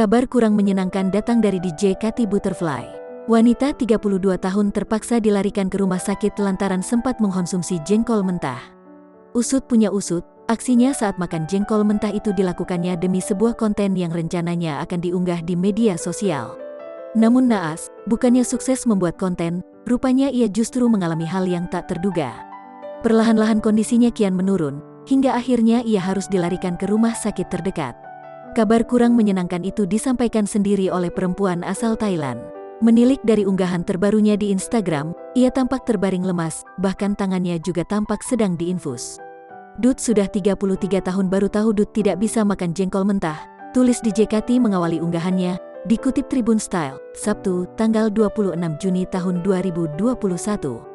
Kabar kurang menyenangkan datang dari DJ Katy Butterfly. Wanita 32 tahun terpaksa dilarikan ke rumah sakit lantaran sempat mengkonsumsi jengkol mentah. Usut punya usut, aksinya saat makan jengkol mentah itu dilakukannya demi sebuah konten yang rencananya akan diunggah di media sosial. Namun naas, bukannya sukses membuat konten, rupanya ia justru mengalami hal yang tak terduga. Perlahan-lahan kondisinya kian menurun, hingga akhirnya ia harus dilarikan ke rumah sakit terdekat. Kabar kurang menyenangkan itu disampaikan sendiri oleh perempuan asal Thailand. Menilik dari unggahan terbarunya di Instagram, ia tampak terbaring lemas, bahkan tangannya juga tampak sedang diinfus. "Dut sudah 33 tahun baru tahu Dut tidak bisa makan jengkol mentah," tulis DJ Katy mengawali unggahannya, dikutip Tribun Style, Sabtu, tanggal 26 Juni tahun 2021.